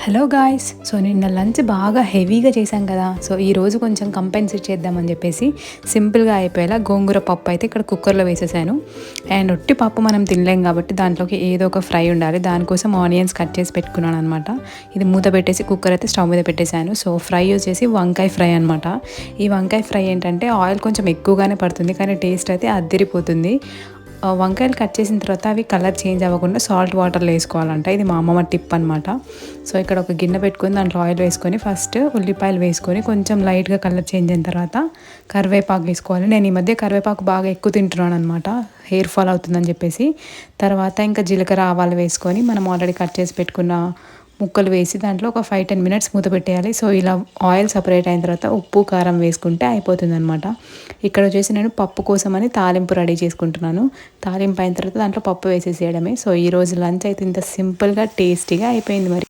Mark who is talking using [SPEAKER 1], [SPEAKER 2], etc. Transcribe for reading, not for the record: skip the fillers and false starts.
[SPEAKER 1] Hello guys. So నిన్న lunch బాగా హెవీగా చేశాం కదా. సో ఈరోజు కొంచెం కంపెన్సేట్ చేద్దామని చెప్పేసి సింపుల్గా అయిపోయేలా గోంగూర పప్పు అయితే ఇక్కడ కుక్కర్లో వేసేసాను. అండ్ ఒట్టి పప్పు మనం తినలేం కాబట్టి దాంట్లోకి ఏదో ఒక ఫ్రై ఉండాలి. దానికోసం ఆనియన్స్ కట్ చేసి పెట్టుకున్నాను అనమాట. ఇది మూత పెట్టేసి కుక్కర్ అయితే స్టవ్ మీద పెట్టేశాను. సో ఫ్రై వచ్చేసి వంకాయ ఫ్రై అనమాట. ఈ వంకాయ ఫ్రై ఏంటంటే ఆయిల్ కొంచెం ఎక్కువగానే పడుతుంది, కానీ టేస్ట్ అయితే అద్దిరిపోతుంది. వంకాయలు కట్ చేసిన తర్వాత అవి కలర్ చేంజ్ అవ్వకుండా సాల్ట్ వాటర్లో వేసుకోవాలంట. ఇది మా అమ్మమ్మ టిప్ అనమాట. సో ఇక్కడ ఒక గిన్నె పెట్టుకొని దాంట్లో ఆయిల్ వేసుకొని ఫస్ట్ ఉల్లిపాయలు వేసుకొని కొంచెం లైట్గా కలర్ చేంజ్ అయిన తర్వాత కరివేపాకు వేసుకోవాలి. నేను ఈ మధ్య కరివేపాకు బాగా ఎక్కువ తింటున్నాను అనమాట, హెయిర్ ఫాల్ అవుతుందని చెప్పేసి. తర్వాత ఇంకా జీలకర్ర ఆవాలు వేసుకొని మనం ఆల్రెడీ కట్ చేసి పెట్టుకున్న ముక్కలు వేసి దాంట్లో ఒక 5-10 మినిట్స్ మూత పెట్టేయాలి. సో ఇలా ఆయిల్ సపరేట్ అయిన తర్వాత ఉప్పు కారం వేసుకుంటే అయిపోతుంది అనమాట. ఇక్కడ వచ్చేసి నేను పప్పు కోసమని తాలింపు రెడీ చేసుకుంటున్నాను. తాలింపు అయిన తర్వాత దాంట్లో పప్పు వేసేసేయడమే. సో ఈరోజు లంచ్ అయితే ఇంత సింపుల్గా టేస్టీగా అయిపోయింది మరి.